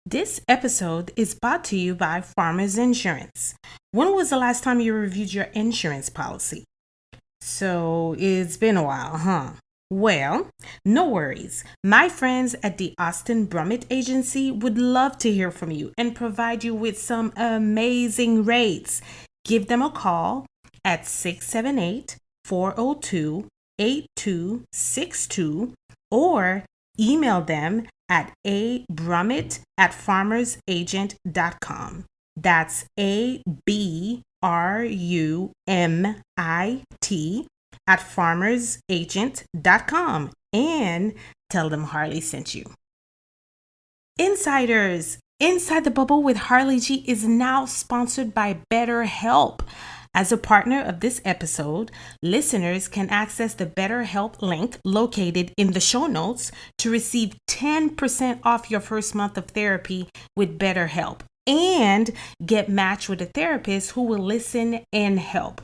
This episode is brought to you by Farmers Insurance. When was the last time you reviewed your insurance policy? So it's been a while, huh? Well, no worries. My friends at the Austin Brummett Agency would love to hear from you and provide you with some amazing rates. Give them a call at 678-402-8262 or email them at abrummett@farmersagent.com. That's ABRUMIT at farmersagent.com, and tell them Harley sent you. Insiders, Inside the Bubble with Harley G is now sponsored by BetterHelp. As a partner of this episode, listeners can access the BetterHelp link located in the show notes to receive 10% off your first month of therapy with BetterHelp and get matched with a therapist who will listen and help.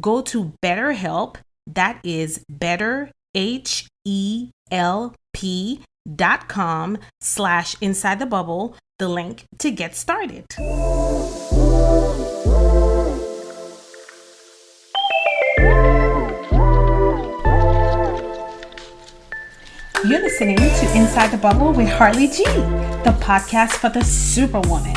Go to BetterHelp, that is BetterHelp.com/inside the bubble, the link to get started. You're listening to Inside the Bubble with Harley G, the podcast for the superwoman.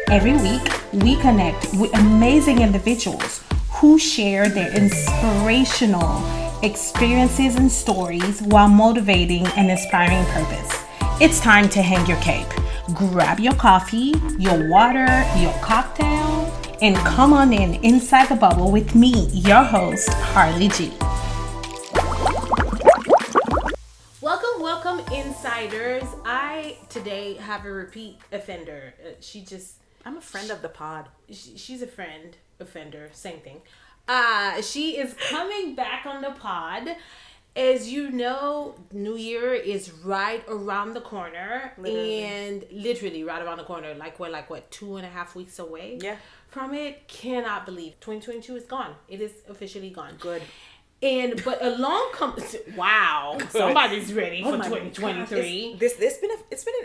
Every week, we connect with amazing individuals who share their inspirational experiences and stories while motivating and inspiring purpose. It's time to hang your cape. Grab your coffee, your water, your cocktail, and come on in Inside the Bubble with me, your host, Harley G. Welcome, insiders. I today have a repeat offender. I'm a friend of the pod. She's a friend, offender, same thing. She is coming back on the pod. As you know, New Year is right around the corner. Literally right around the corner. We're 2.5 weeks away. Yeah. From it. Cannot believe 2022 is gone. It is officially gone. Good. But along comes somebody's ready for 2023. It's been an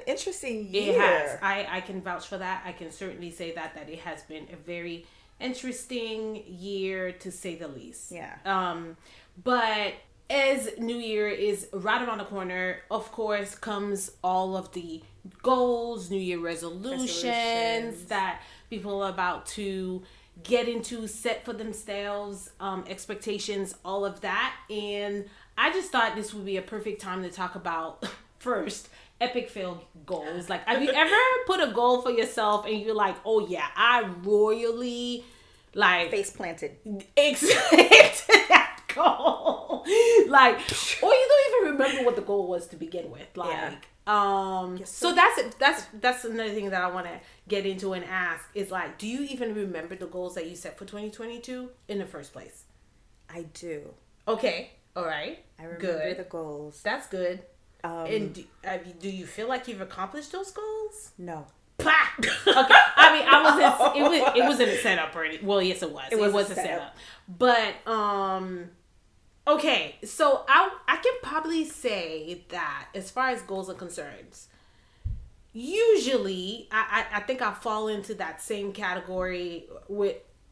interesting year. It has. I can vouch for that. I can certainly say that it has been a very interesting year, to say the least. Yeah. But as New Year is right around the corner, of course, comes all of the goals, New Year resolutions that people are about to get into, set for themselves, expectations, all of that. And I just thought this would be a perfect time to talk about, first, epic fail goals. Have you ever put a goal for yourself and you're like, oh yeah, I royally face planted accepted that goal, or you don't even remember what the goal was to begin with, so that's another thing that I want to get into and ask is do you even remember the goals that you set for 2022 in the first place? I do. Okay, all right, I remember good. The goals. That's good. And do you feel like you've accomplished those goals? No. Okay. I mean, it wasn't a setup or anything. Well, yes, it was. It was a setup. But okay, so I can probably say that as far as goals are concerned, usually I think I fall into that same category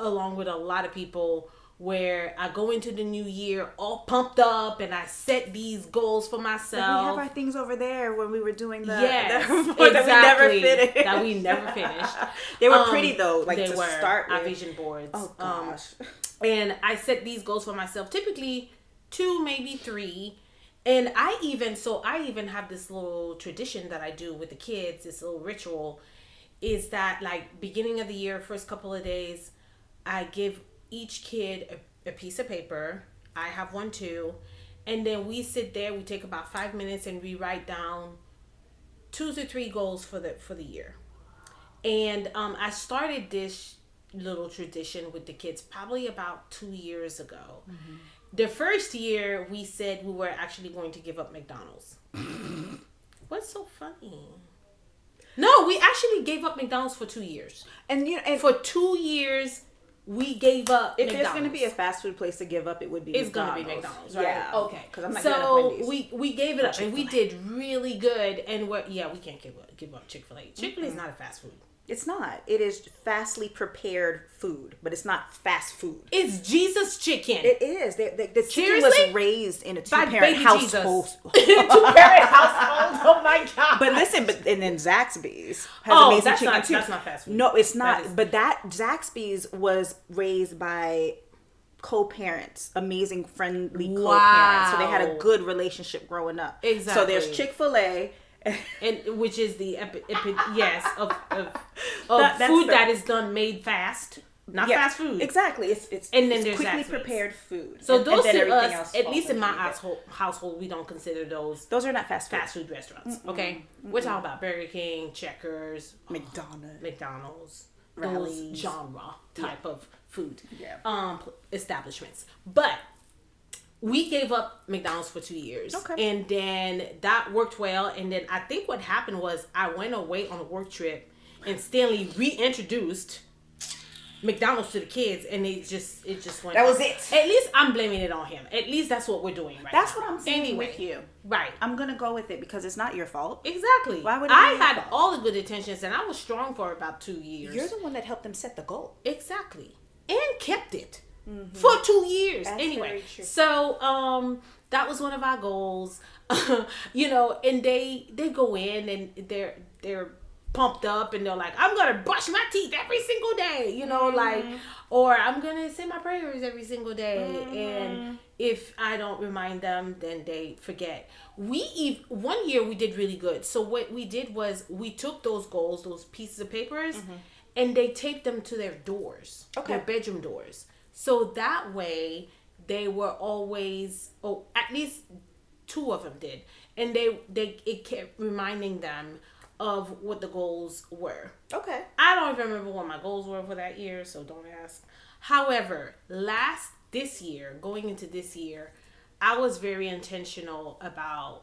along with a lot of people, where I go into the new year all pumped up and I set these goals for myself. We have our things over there when we were doing exactly. that we never finished. They were pretty though. Start with. Our vision boards. Oh gosh. And I set these goals for myself, typically 2, maybe 3. And I even have this little tradition that I do with the kids. This little ritual is that beginning of the year, first couple of days, I give each kid a piece of paper. I have one too. And then we sit there, we take about 5 minutes and we write down 2 to 3 goals for the year. And I started this little tradition with the kids probably about 2 years ago. Mm-hmm. The first year we said we were actually going to give up McDonald's. What's so funny? No, we actually gave up McDonald's for 2 years. And for 2 years we gave up If McDonald's. there's going to be a fast food place to give up, it would be it's McDonald's. going to be McDonald's, right? Yeah. Okay. Because I'm not so getting Wendy's. we gave it up, and we Chick-fil-A. did really good. And we can't give up Chick-fil-A. Chick-fil-A is not a fast food. It's not. It is fastly prepared food, but it's not fast food. It's Jesus chicken. It is. The chicken Seriously? was raised in a By two-parent baby household. Two-parent household. Oh my god. But listen, and then Zaxby's has amazing that's chicken not, too. That's not fast food. No, it's not. That is- But that Zaxby's was raised by co-parents, amazing, friendly co-parents. So they had a good relationship growing up. Exactly. So there's Chick-fil-A. And which is the of That's food that is made fast, not fast food. Exactly. It's And then it's there's quickly Zaxby's. prepared food. So And those then to everything us, else at falls least in my underneath it. household, we don't consider those Those are not fast food. fast food restaurants. Okay, we're talking about Burger King, Checkers, McDonald's. those Rallies. genre type of food Yeah. establishments. But we gave up McDonald's for 2 years. Okay. And then that worked well. And then I think what happened was I went away on a work trip and Stanley reintroduced McDonald's to the kids, and it just went. That was up. it. At least I'm blaming it on him. At least that's what we're doing right That's now. what I'm saying Anyway, with you. Right. I'm gonna go with it because it's not your fault. Exactly. Why would it be I your had fault? all the good intentions, and I was strong for about 2 years. You're the one that helped them set the goal. Exactly. And kept it for 2 years. That's anyway, very true. so that was one of our goals. And they go in and they're pumped up and they're like, I'm gonna brush my teeth every single day, like, or I'm gonna say my prayers every single day. And if I don't remind them, then they forget. One year we did really good. So what we did was we took those goals, those pieces of papers, and they taped them to their doors, their bedroom doors. So that way they were always, at least 2 of them did, and it kept reminding them of what the goals were. Okay. I don't even remember what my goals were for that year, so don't ask. However, going into this year, I was very intentional about,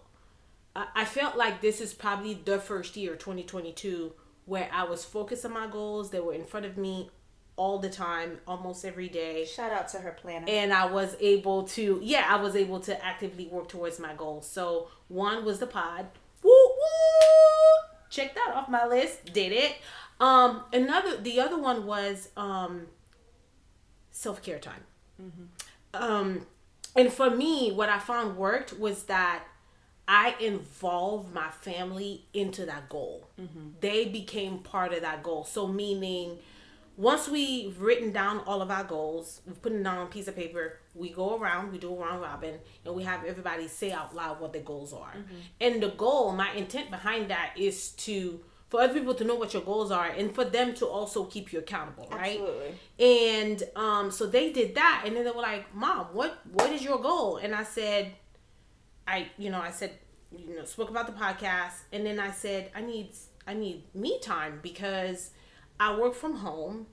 I felt like this is probably the first year, 2022, where I was focused on my goals. They were in front of me all the time, almost every day. Shout out to her planner. And I was able to actively work towards my goals. So one was the pod. Woo woo! Check that off my list. Did it. The other one was self-care time. And for me, what I found worked was that I involved my family into that goal. They became part of that goal. So meaning, once we've written down all of our goals, we've put them down on a piece of paper, we go around, we do a round robin, and we have everybody say out loud what their goals are. And the goal, my intent behind that is for other people to know what your goals are and for them to also keep you accountable, right? Absolutely. And so they did that, and then they were like, Mom, what is your goal? And I said, spoke about the podcast, and then I said, I need me time because I work from home.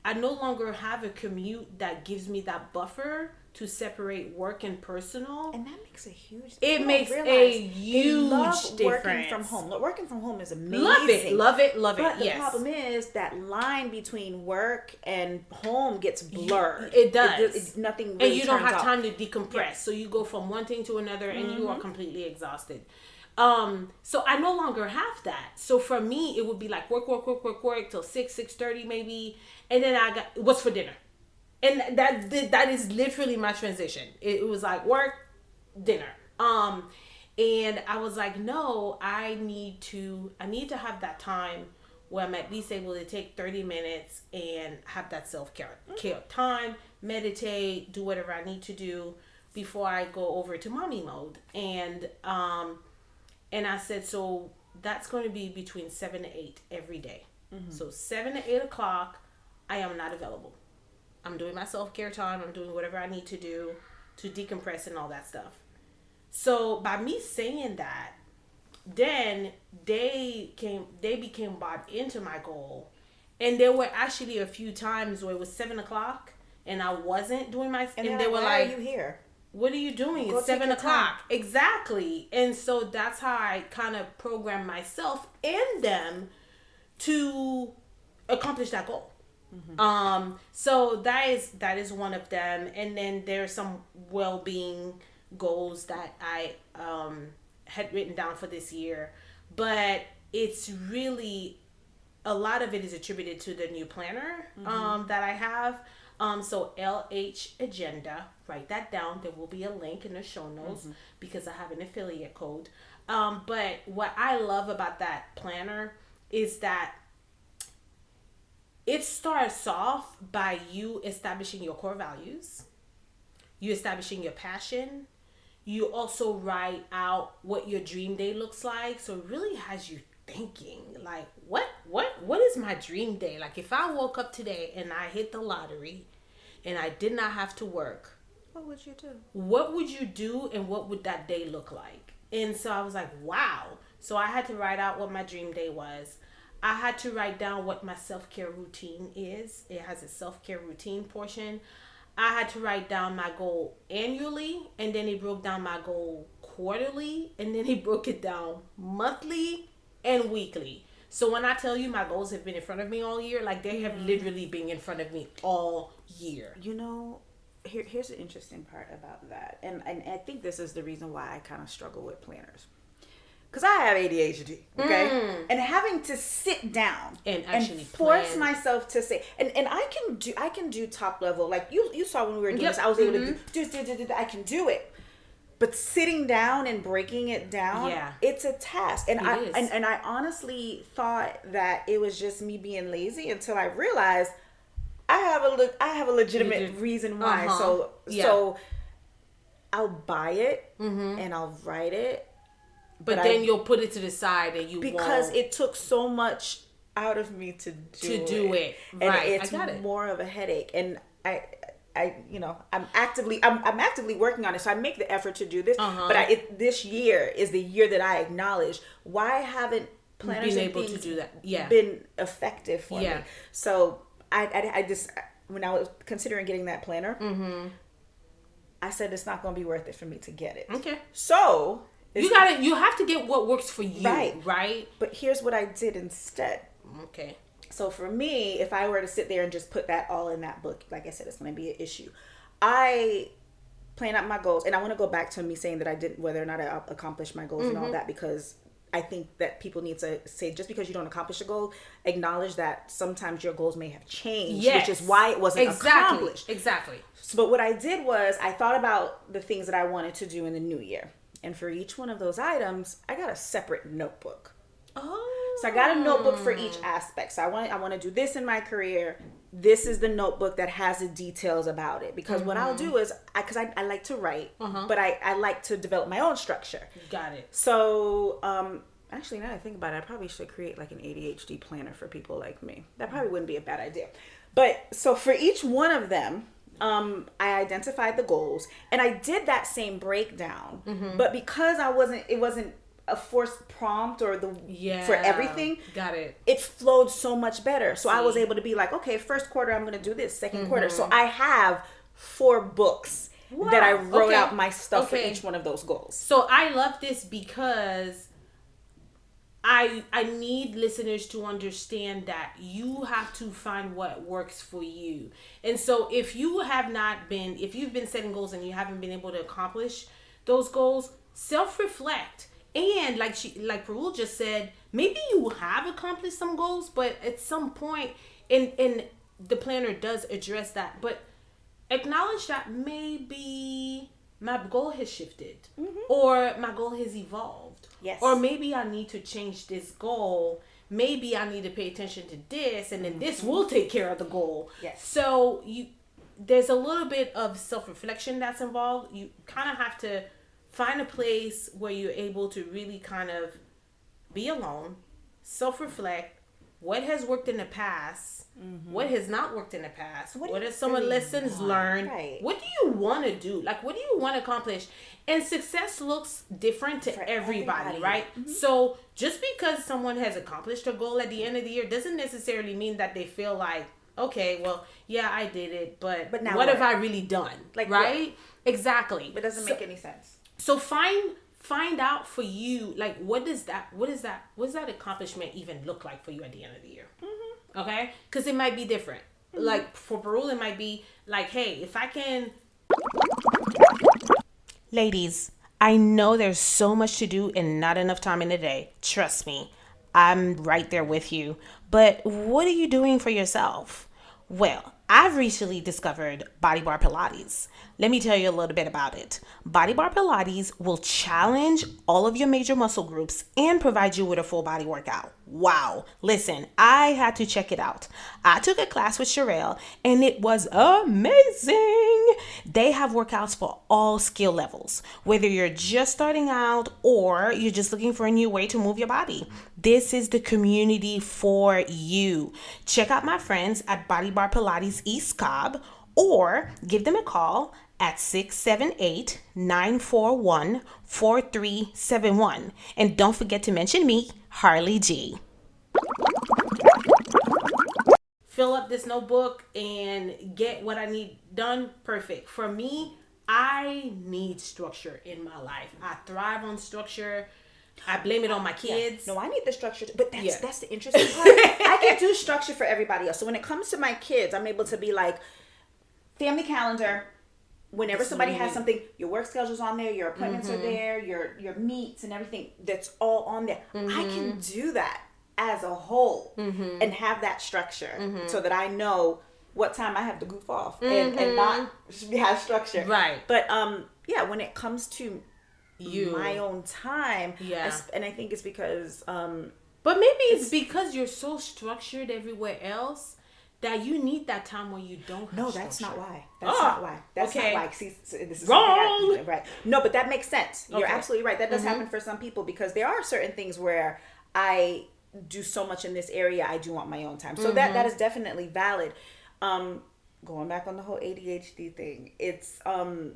I no longer have a commute that gives me that buffer to separate work and personal. And that makes a huge It makes a huge difference. Working from home. Look, working from home is amazing. Love it. But the yes. problem is that line between work and home gets blurred. It does. Nothing really and you don't turns have off. time to decompress. Yeah. So you go from one thing to another and you are completely exhausted. So I no longer have that. So for me, it would be like work till 6:30 maybe. And then I got, what's for dinner? And that is literally my transition. It was like work, dinner. And I was like, no, I need to have that time where I'm at least able to take 30 minutes and have that self-care time, meditate, do whatever I need to do before I go over to mommy mode. And I said, so that's going to be between 7 to 8 every day. So 7 to 8 o'clock, I am not available. I'm doing my self-care time. I'm doing whatever I need to do to decompress and all that stuff. So by me saying that, then they became bought into my goal. And there were actually a few times where it was 7 o'clock and I wasn't doing my, and they were like, why are you here? What are you doing? It's 7 o'clock. Exactly. And so that's how I kind of programmed myself and them to accomplish that goal. So that is one of them, and then there's some well-being goals that I had written down for this year, but it's really a lot of it is attributed to the new planner that I have. So LH Agenda, write that down. There will be a link in the show notes because I have an affiliate code. But what I love about that planner is that it starts off by you establishing your core values, you establishing your passion. You also write out what your dream day looks like. So it really has you thinking, like, what is my dream day? Like, if I woke up today and I hit the lottery and I did not have to work, what would you do? What would you do, and what would that day look like? And so I was like, wow. So I had to write out what my dream day was. I had to write down what my self-care routine is. It has a self-care routine portion. I had to write down my goal annually, and then he broke down my goal quarterly, and then he broke it down monthly and weekly. So when I tell you my goals have been in front of me all year, like they have literally been in front of me all year. You know, here's the interesting part about that. And I think this is the reason why I kind of struggle with planners. Because I have ADHD, okay? And having to sit down and actually force plan. myself to say, and I can do top level. Like you saw when we were doing this, I was able to do, I can do it. But sitting down and breaking it down, it's a task. And I honestly thought that it was just me being lazy until I realized I have a legitimate reason why. So I'll buy it and I'll write it. But then you'll put it to the side and because it took so much out of me to do it. Right. And it's more of a headache. And I'm actively working on it. So I make the effort to do this. But this year is the year that I acknowledge why haven't planners been able to do that. Been effective for me. So I just, when I was considering getting that planner, I said it's not going to be worth it for me to get it. Okay. So you have to get what works for you, right? But here's what I did instead. Okay. So for me, if I were to sit there and just put that all in that book, like I said, it's going to be an issue. I plan out my goals, and I want to go back to me saying that I didn't, whether or not I accomplished my goals and all that, because I think that people need to say, just because you don't accomplish a goal, acknowledge that sometimes your goals may have changed, which is why it wasn't accomplished. Exactly. So, but what I did was I thought about the things that I wanted to do in the new year. And for each one of those items, I got a separate notebook. Oh. So I got a notebook for each aspect. So I want to do this in my career. This is the notebook that has the details about it. Because what I'll do is, because I like to write, but I like to develop my own structure. Got it. So, actually, now that I think about it, I probably should create like an ADHD planner for people like me. That probably wouldn't be a bad idea. But so for each one of them, I identified the goals, and I did that same breakdown. But because it wasn't a forced prompt or for everything. Got it. It flowed so much better. So I was able to be like, okay, first quarter I'm going to do this, second quarter. So I have 4 books that I wrote out my stuff for each one of those goals. So I love this because I need listeners to understand that you have to find what works for you. And so if you've been setting goals and you haven't been able to accomplish those goals, self-reflect. And like Parul just said, maybe you have accomplished some goals, but at some point, and the planner does address that, but acknowledge that maybe my goal has shifted, or my goal has evolved, or maybe I need to change this goal. Maybe I need to pay attention to this, and then this will take care of the goal. So there's a little bit of self-reflection that's involved. You kind of have to find a place where you're able to really kind of be alone, self-reflect. What has worked in the past? What has not worked in the past? What are some of the lessons learned? What do you want to do? Like, what do you want to accomplish? And success looks different to everybody, right? So just because someone has accomplished a goal at the end of the year doesn't necessarily mean that they feel like, okay, well, yeah, I did it, but now what have I really done? Like, right? What? Exactly. But it doesn't make any sense. So find out for you, like, what does that accomplishment even look like for you at the end of the year? Okay? Because it might be different. like for Parul, it might be like, hey, if I can. Ladies, I know there's so much to do and not enough time in the day. Trust me, I'm right there with you. But what are you doing for yourself? Well, I've recently discovered Body Bar Pilates. Let me tell you a little bit about it. Body Bar Pilates will challenge all of your major muscle groups and provide you with a full body workout. Wow. Listen, I had to check it out. I took a class with Sherelle and it was amazing. They have workouts for all skill levels, whether you're just starting out or you're just looking for a new way to move your body. This is the community for you. Check out my friends at Body Bar Pilates East Cobb or give them a call at 678-941-4371. And don't forget to mention me, Harli G. Fill up this notebook and get what I need done. Perfect. For me, I need structure in my life. I thrive on structure. I blame it on my kids. Yeah. No, I need the structure, but that's the interesting part. I can do structure for everybody else. So when it comes to my kids, I'm able to be like, family calendar. Whenever somebody has something, your work schedule's on there, your appointments are there, your meets and everything, that's all on there. I can do that as a whole and have that structure so that I know what time I have to goof off and not have structure. Right. But when it comes to my own time, and I think it's because but maybe it's because you're so structured everywhere else that you need that time where you don't have No, that's not why. That's not why. That's not why. See, this is wrong. Right. No, but that makes sense. You're absolutely right. That does happen for some people because there are certain things where I do so much in this area, I do want my own time. So that is definitely valid. Going back on the whole ADHD thing, it's I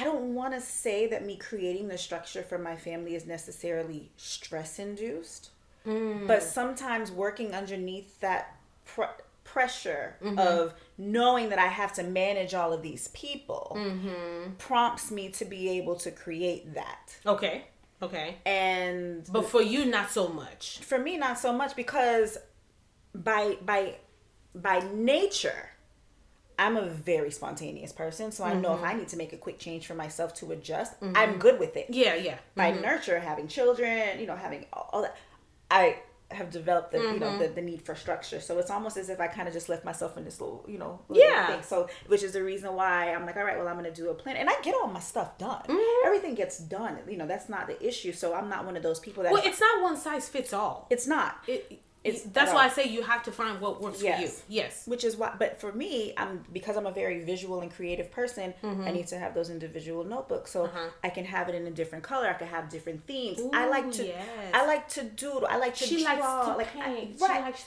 don't want to say that me creating the structure for my family is necessarily stress induced. But sometimes working underneath that pressure of knowing that I have to manage all of these people prompts me to be able to create that. Okay. But for you, not so much. For me, not so much because by nature, I'm a very spontaneous person, so I know if I need to make a quick change for myself to adjust, I'm good with it. Yeah. By nurture, having children, having all that, I have developed the the need for structure. So it's almost as if I kind of just left myself in this little thing. So which is the reason why I'm like, all right, well, I'm going to do a plan, and I get all my stuff done. Everything gets done. That's not the issue. So I'm not one of those people that. Well, it's not one size fits all. It's not. That's why I say you have to find what works for you. Yes. Which is why, but for me, because I'm a very visual and creative person, I need to have those individual notebooks so I can have it in a different color. I can have different themes. Ooh, I like to doodle. I like to she draw. Likes to paint. She likes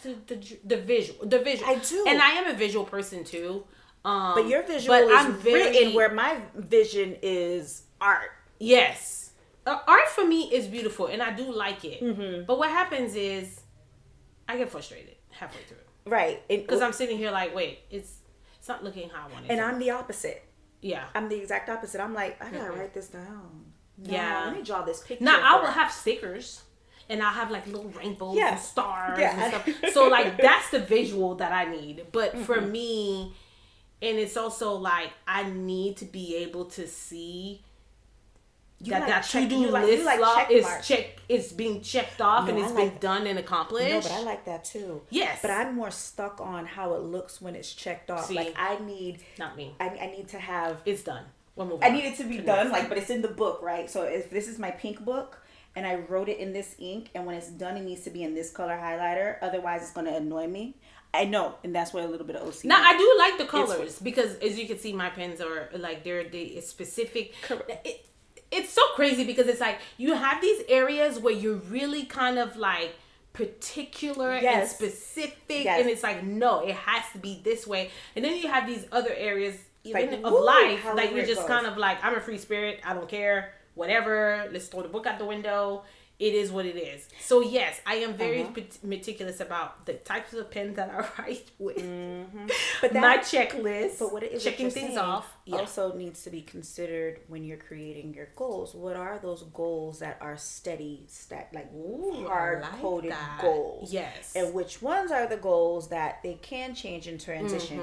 the visual. I do. And I am a visual person too. But your visual is written where my vision is art. Yes. Art for me is beautiful and I do like it. But what happens is I get frustrated halfway through. Right. Because I'm sitting here like, wait, it's not looking how I want it to. And I'm the opposite. Yeah. I'm the exact opposite. I'm like, I gotta write this down. Yeah. Let me draw this picture. Now, I will have stickers. And I'll have like little rainbows and stars and stuff. So like, that's the visual that I need. But for me, and it's also like, I need to be able to see that to-do list is being checked off and it's been done and accomplished. No, but I like that too. Yes. But I'm more stuck on how it looks when it's checked off. See, like I need not me. I need to have it's done. I need it to be done, but it's in the book, right? So if this is my pink book and I wrote it in this ink, and when it's done it needs to be in this color highlighter, otherwise it's gonna annoy me. I know, and that's where a little bit of OCD. Now I do like the colors because as you can see my pens are like they're specific. It's so crazy because it's like you have these areas where you're really kind of like particular and specific and it's like no, it has to be this way. And then you have these other areas even of life that you're just kind of like, I'm a free spirit, I don't care, whatever, let's throw the book out the window. it is what it is. So yes, I am very meticulous about the types of pen that I write with. But my checklist, but what it is checking things off, also needs to be considered when you're creating your goals. What are those goals that are steady, like hard-coded goals? Yes. And which ones are the goals that they can change in transition?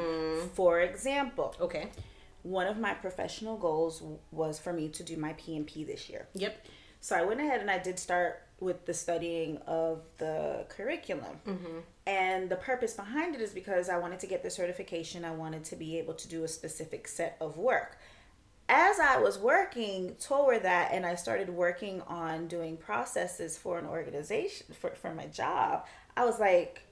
For example, one of my professional goals was for me to do my PMP this year. Yep. So I went ahead and I did start with the studying of the curriculum. And the purpose behind it is because I wanted to get the certification. I wanted to be able to do a specific set of work. As I was working toward that and I started working on doing processes for an organization, for my job, I was like,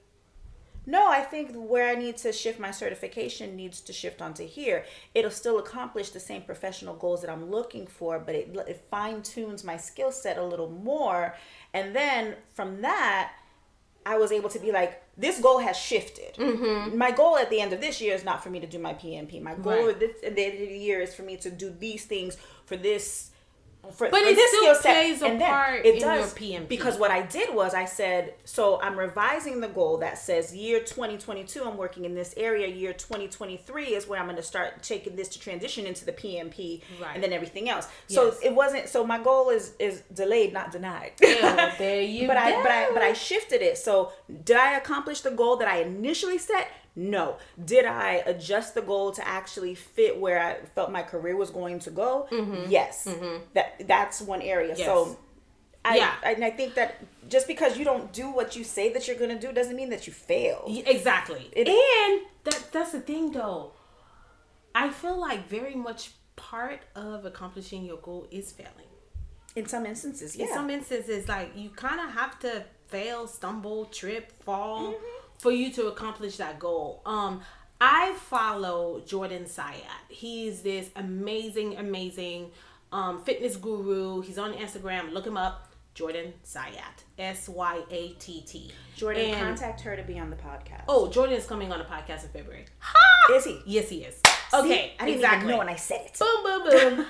no, I think where I need to shift my certification needs to shift onto here. It'll still accomplish the same professional goals that I'm looking for, but it fine-tunes my skill set a little more. And then from that, I was able to be like, this goal has shifted. My goal at the end of this year is not for me to do my PMP. My goal at the end of the year is for me to do these things for this. But it this still plays a part in your PMP. Because what I did was I said, so I'm revising the goal that says year 2022, I'm working in this area. Year 2023 is where I'm going to start taking this to transition into the PMP and then everything else. So it wasn't, so my goal is delayed, not denied. Yeah, there you go. But I shifted it. So did I accomplish the goal that I initially set? No. Did I adjust the goal to actually fit where I felt my career was going to go? Yes. That's one area. Yes. So I think that just because you don't do what you say that you're going to do doesn't mean that you fail. Exactly. And that's the thing though. I feel like very much part of accomplishing your goal is failing. In some instances, yeah. In some instances, like you kind of have to fail, stumble, trip, fall for you to accomplish that goal. I follow Jordan Syat. He's this amazing fitness guru. He's on Instagram. Look him up. Jordan Syat. Syat. Jordan, contact her to be on the podcast. Oh, Jordan is coming on the podcast in February. Is he? Yes, he is. Okay, I didn't even know when I said it. Boom, boom, boom.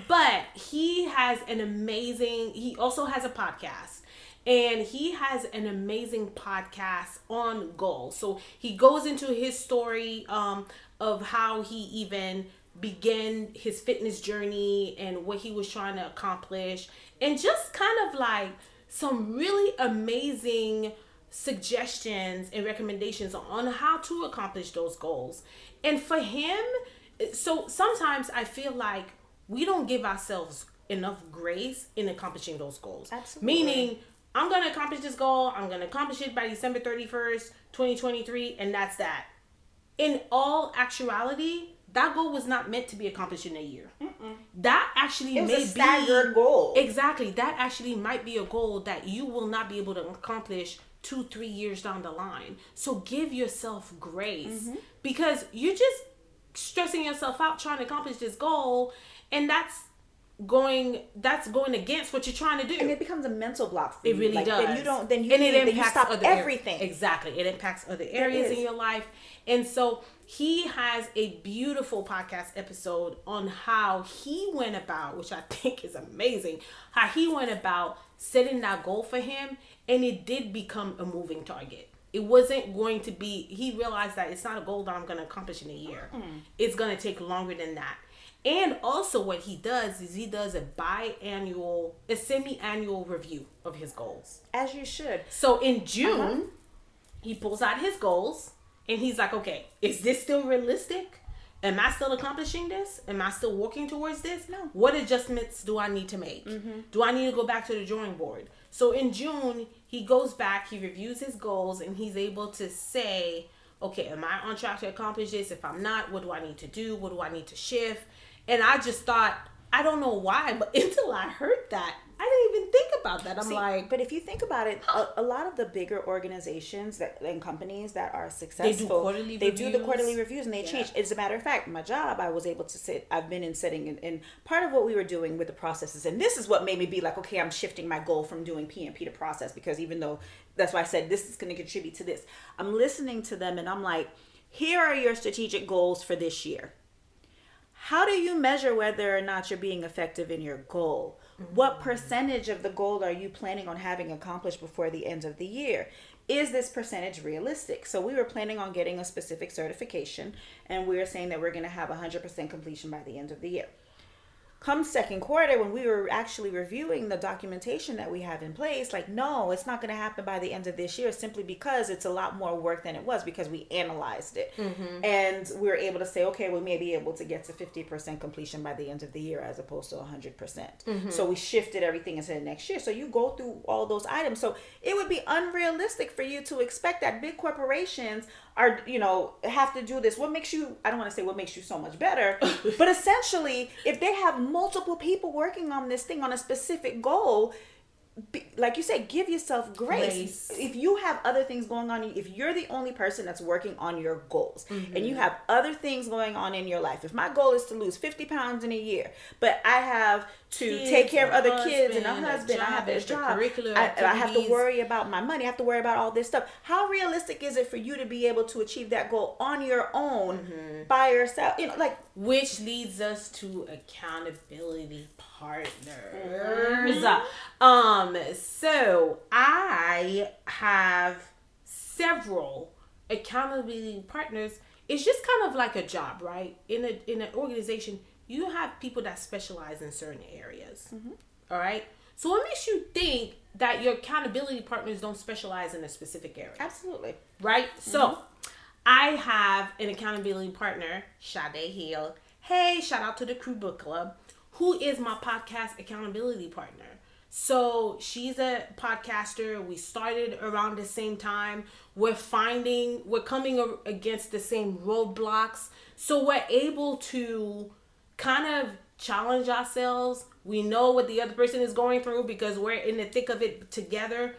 But he has he also has a podcast. And he has an amazing podcast on goals. So he goes into his story of how he even began his fitness journey and what he was trying to accomplish. And just kind of like some really amazing suggestions and recommendations on how to accomplish those goals. And for him, so sometimes I feel like we don't give ourselves enough grace in accomplishing those goals. Absolutely. Meaning, I'm going to accomplish this goal. I'm going to accomplish it by December 31st, 2023. And that's that. In all actuality, that goal was not meant to be accomplished in a year. That actually may be a staggered goal. Exactly. That actually might be a goal that you will not be able to accomplish 2-3 years down the line. So give yourself grace because you're just stressing yourself out trying to accomplish this goal. And that's going against what you're trying to do, and it becomes a mental block for you. It really does. Then you stop everything. Exactly, it impacts other areas in your life. And so he has a beautiful podcast episode on how he went about, which I think is amazing, how he went about setting that goal for him, and it did become a moving target. It wasn't going to be. He realized that it's not a goal that I'm going to accomplish in a year. It's going to take longer than that. And also what he does is he does a semi-annual review of his goals. As you should. So in June, he pulls out his goals and he's like, okay, is this still realistic? Am I still accomplishing this? Am I still working towards this? No. What adjustments do I need to make? Do I need to go back to the drawing board? So in June, he goes back, he reviews his goals, and he's able to say, okay, am I on track to accomplish this? If I'm not, what do I need to do? What do I need to shift? And I just thought, I don't know why, but until I heard that, I didn't even think about that. I'm like... But if you think about it, a lot of the bigger organizations and companies that are successful, they do the quarterly reviews and they change. As a matter of fact, my job, I was able to I've been in setting, and part of what we were doing with the processes, and this is what made me be like, okay, I'm shifting my goal from doing PMP to process, because even though, that's why I said this is going to contribute to this. I'm listening to them and I'm like, here are your strategic goals for this year. How do you measure whether or not you're being effective in your goal? What percentage of the goal are you planning on having accomplished before the end of the year? Is this percentage realistic? So we were planning on getting a specific certification, and we were saying that we're going to have 100% completion by the end of the year. Come second quarter, when we were actually reviewing the documentation that we have in place, like, no, it's not going to happen by the end of this year, simply because it's a lot more work than it was, because we analyzed it. And we were able to say, okay, we may be able to get to 50% completion by the end of the year as opposed to 100%. So we shifted everything into the next year. So you go through all those items. So it would be unrealistic for you to expect that big corporations are, have to do this. What makes you, I don't want to say what makes you so much better, but essentially, if they have multiple people working on this thing on a specific goal, like you said, give yourself grace. If you have other things going on, if you're the only person that's working on your goals, and you have other things going on in your life, if my goal is to lose 50 pounds in a year, but I have to take care of other kids and a husband, I have a job, I have to worry about my money, I have to worry about all this stuff. How realistic is it for you to be able to achieve that goal on your own by yourself? Which leads us to accountability partners. So I have several accountability partners. It's just kind of like a job, right? In an organization, you have people that specialize in certain areas. All right. So what makes you think that your accountability partners don't specialize in a specific area? Absolutely. Right. So I have an accountability partner, Sade Hill. Hey, shout out to the Crew Book Club, who is my podcast accountability partner. So she's a podcaster. We started around the same time. We're coming against the same roadblocks. So we're able to kind of challenge ourselves. We know what the other person is going through because we're in the thick of it together.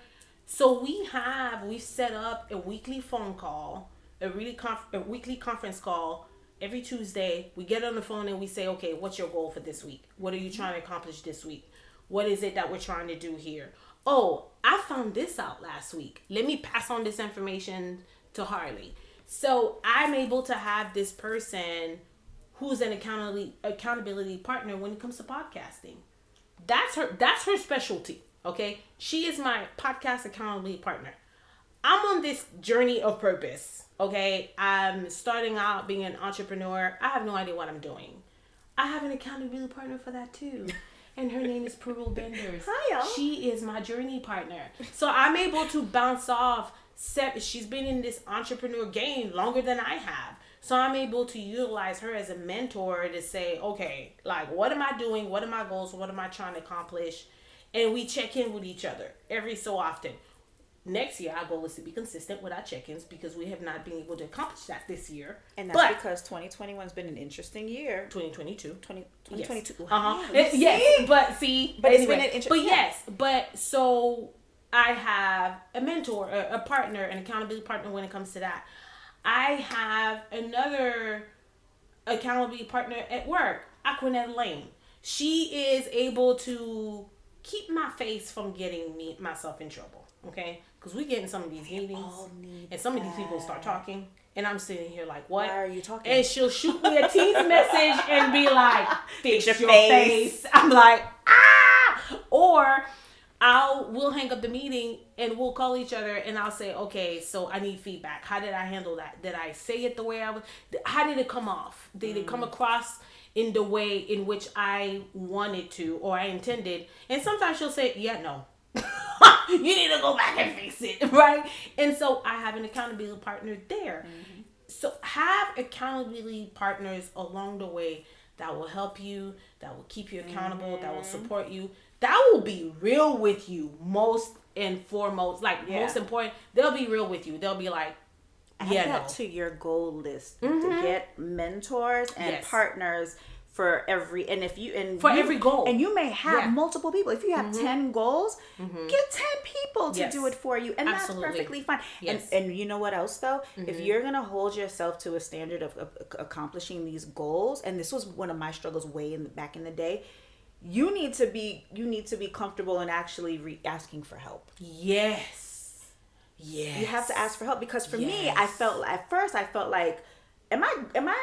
So we've set up a weekly phone call, a weekly conference call every Tuesday. We get on the phone and we say, okay, what's your goal for this week? What are you trying to accomplish this week? What is it that we're trying to do here? Oh, I found this out last week. Let me pass on this information to Harli. So I'm able to have this person who's an accountability partner when it comes to podcasting. That's her specialty. Okay. She is my podcast accountability partner. I'm on this journey of purpose. Okay. I'm starting out being an entrepreneur. I have no idea what I'm doing. I have an accountability partner for that too. And her name is Parul Benders. Hi, y'all. She is my journey partner. So I'm able to bounce off. She's been in this entrepreneur game longer than I have. So I'm able to utilize her as a mentor to say, okay, like, what am I doing? What are my goals? What am I trying to accomplish? And we check in with each other every so often. Next year, our goal is to be consistent with our check-ins because we have not been able to accomplish that this year. And that's because 2021 has been an interesting year. 2022. 2022. Yes. Yes, but see. But anyway, it's been an interesting. But yes, but so I have a mentor, a partner, an accountability partner when it comes to that. I have another accountability partner at work, Aquanette Lane. She is able to keep my face from getting myself in trouble. Okay, because we get in some of these meetings, and some of these people start talking, and I'm sitting here like, "What? Why are you talking?" And she'll shoot me a Teams message and be like, "Fix your face." I'm like, "Ah!" Or we'll hang up the meeting and we'll call each other, and I'll say, "Okay, so I need feedback. How did I handle that? Did I say it the way I was? How did it come off? Did it come across in the way in which I wanted to or I intended?" And sometimes she'll say, "Yeah, no." You need to go back and fix it, right? And so I have an accountability partner there. So have accountability partners along the way that will help you, that will keep you accountable, that will support you, that will be real with you most and foremost. Most important, they'll be real with you. They'll be like, add that to your goal list to get mentors and partners for every every goal. And you may have multiple people. If you have 10 goals, get 10 people to do it for you. And that's perfectly fine. Yes. And you know what else though? If you're going to hold yourself to a standard of accomplishing these goals, and this was one of my struggles back in the day, you need to be comfortable in actually asking for help. Yes. You have to ask for help because for me, at first I felt like am I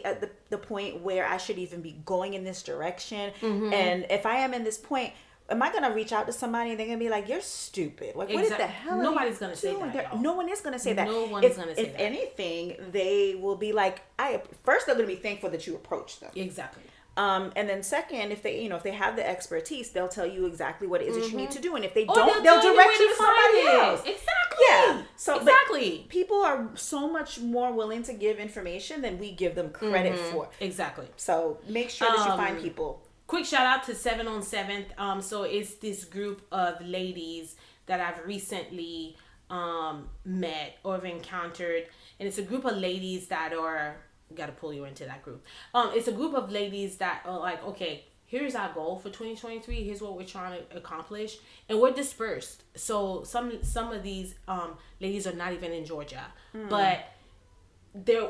at the point where I should even be going in this direction? And if I am in this point, am I gonna reach out to somebody and they're gonna be like, "You're stupid"? Like, what the hell? Nobody's gonna say that. No one is gonna say that. No one's gonna say that. If anything, they will be like, first they're gonna be thankful that you approached them. Exactly. And then second, if they have the expertise, they'll tell you exactly what it is that you need to do. And if they don't, they'll direct you to somebody else. Exactly. Yeah. So exactly. People are so much more willing to give information than we give them credit for. Exactly. So make sure that you find people. Quick shout out to 7 on 7th. So it's this group of ladies that I've recently met or have encountered. And it's a group of ladies that are... Got to pull you into that group. It's a group of ladies that are like, okay, here's our goal for 2023. Here's what we're trying to accomplish, and we're dispersed. So some of these ladies are not even in Georgia, but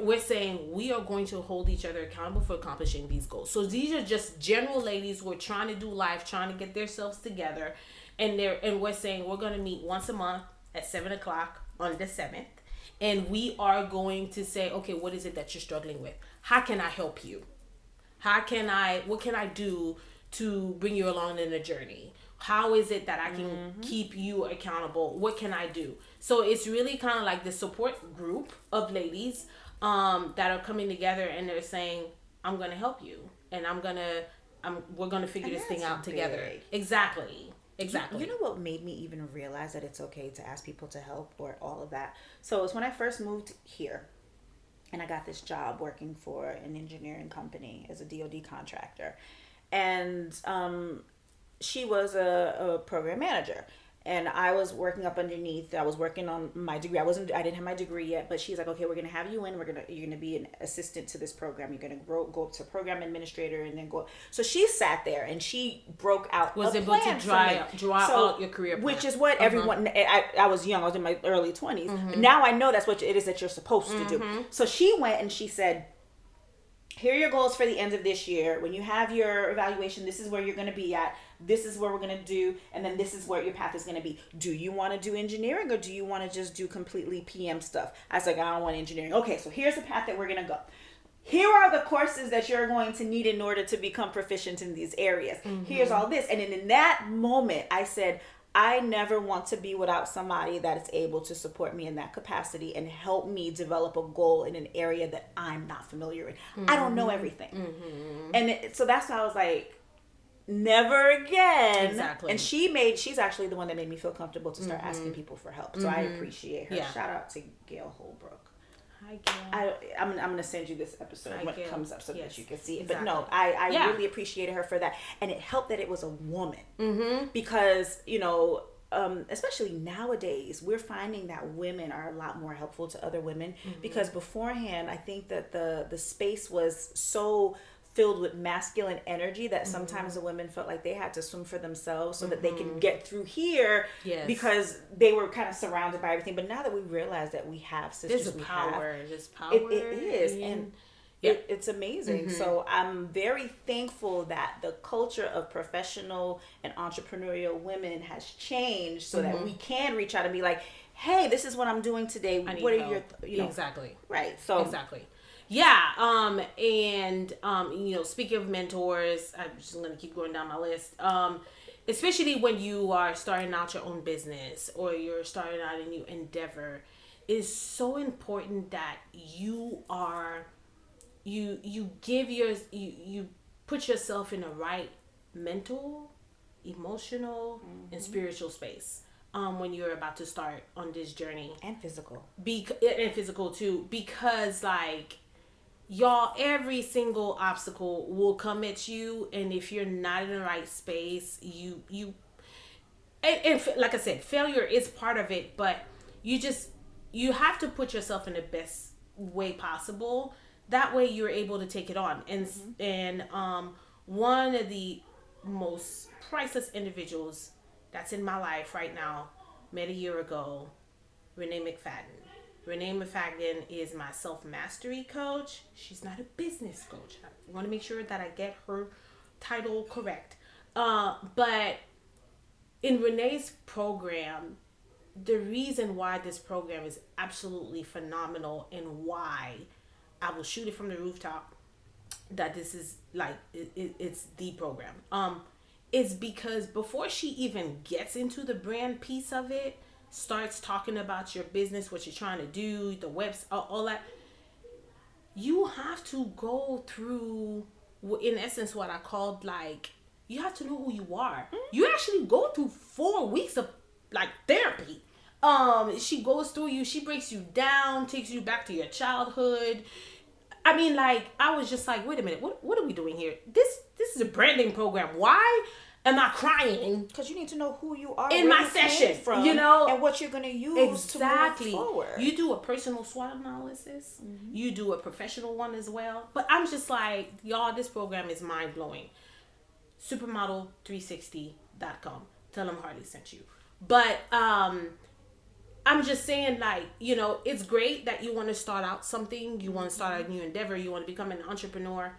we're saying we are going to hold each other accountable for accomplishing these goals. So these are just general ladies who are trying to do life, trying to get themselves together, and we're saying we're going to meet once a month at 7:00 on the 7th. And we are going to say, okay, what is it that you're struggling with? How can I help you? What can I do to bring you along in the journey? How is it that I can keep you accountable? What can I do? So it's really kind of like the support group of ladies that are coming together, and they're saying, I'm going to help you. And we're going to figure this thing out together. Exactly. Exactly. You know what made me even realize that it's okay to ask people to help or all of that? So it's when I first moved here and I got this job working for an engineering company as a DoD contractor. And she was a program manager. And I was working up underneath. I was working on my degree. I didn't have my degree yet, but she's like, okay, we're gonna have you in. You're gonna be an assistant to this program. You're gonna go up to program administrator and then go. So she sat there and she broke out. Was able to draw out your career plan. Which is what everyone. I was young. I was in my early 20s. Now I know that's what it is that you're supposed to do. So she went and she said, here are your goals for the end of this year. When you have your evaluation, this is where you're going to be at. This is what we're going to do. And then this is where your path is going to be. Do you want to do engineering or do you want to just do completely PM stuff? I was like, I don't want engineering. Okay, so here's the path that we're going to go. Here are the courses that you're going to need in order to become proficient in these areas. Here's all this. And in that moment, I said, I never want to be without somebody that is able to support me in that capacity and help me develop a goal in an area that I'm not familiar with. I don't know everything. And so that's why I was like, never again. Exactly. And she's actually the one that made me feel comfortable to start asking people for help. So I appreciate her. Yeah. Shout out to Gail Holbrook. Hi, Gail. I'm going to send you this episode when it comes up so that you can see it. Exactly. But no, I really appreciated her for that. And it helped that it was a woman. Because, especially nowadays, we're finding that women are a lot more helpful to other women. Because beforehand, I think that the space was so filled with masculine energy that sometimes the women felt like they had to swim for themselves so that they can get through here because they were kind of surrounded by everything. But now that we realize that we have sisters, there's power. It is. And it's amazing. So I'm very thankful that the culture of professional and entrepreneurial women has changed so that we can reach out and be like, hey, this is what I'm doing today. What are your exactly. Right. So exactly. Yeah, and speaking of mentors, I'm just going to keep going down my list. Especially when you are starting out your own business or you're starting out a new endeavor, it is so important that you put yourself in the right mental, emotional, and spiritual space. When you're about to start on this journey. And physical. And physical too, because y'all, every single obstacle will come at you, and if you're not in the right space, you like I said, failure is part of it, but you have to put yourself in the best way possible. That way you're able to take it on. And one of the most priceless individuals that's in my life right now, met a year ago, Renee McFadden. Renee McFadden is my self-mastery coach. She's not a business coach. I want to make sure that I get her title correct. But in Renee's program, the reason why this program is absolutely phenomenal and why I will shoot it from the rooftop that this is like it's the program. Is because before she even gets into the brand piece of it, starts talking about your business, what you're trying to do, the website, all that, you have to go through, in essence, what I called like, you have to know who you are. You actually go through 4 weeks of like therapy. She goes through you, she breaks you down, takes you back to your childhood. I mean, like, I was just like, wait a minute, what are we doing here? This is a branding program. Why am I crying? Because you need to know who you are in my session, from, you know, and what you're going to use to move forward. You do a personal SWOT analysis. You do a professional one as well. But I'm just like, y'all, this program is mind blowing. Supermodel360.com. Tell them Harli sent you. But I'm just saying, like, you know, it's great that you want to start out something. You want to start a new endeavor. You want to become an entrepreneur.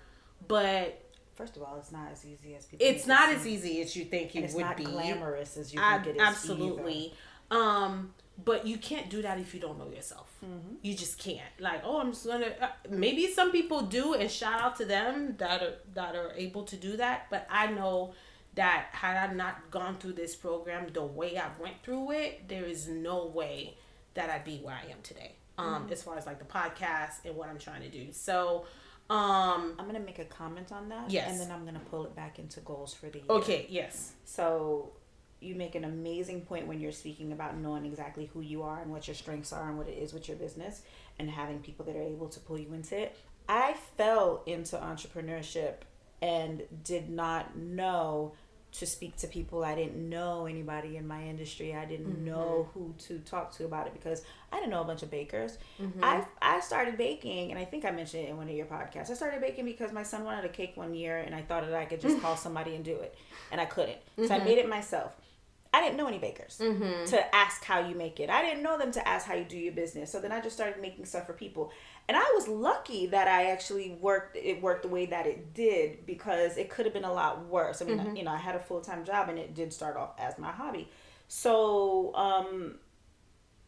But first of all, it's not as easy as people. It's not as easy as you think it would be. It's not glamorous as you think it is. Absolutely. But you can't do that if you don't know yourself. You just can't. Like, oh, I'm just gonna. Maybe some people do, and shout out to them that are able to do that. But I know that had I not gone through this program the way I went through it, there is no way that I'd be where I am today. As far as like the podcast and what I'm trying to do. So. I'm gonna make a comment on that, yes, and then I'm gonna pull it back into goals for the year. Okay, yes. So you make an amazing point when you're speaking about knowing exactly who you are and what your strengths are and what it is with your business, and having people that are able to pull you into it. I fell into entrepreneurship and did not know to speak to people. I didn't know anybody in my industry. I didn't know who to talk to about it because I didn't know a bunch of bakers. I started baking, and I think I mentioned it in one of your podcasts. I started baking because my son wanted a cake one year, and I thought that I could just call somebody and do it, and I couldn't. So I made it myself. I didn't know any bakers to ask how you make it. I didn't know them to ask how you do your business. So then I just started making stuff for people. And I was lucky that I actually worked the way that it did, because it could have been a lot worse. I mean, you know, I had a full-time job, and it did start off as my hobby. So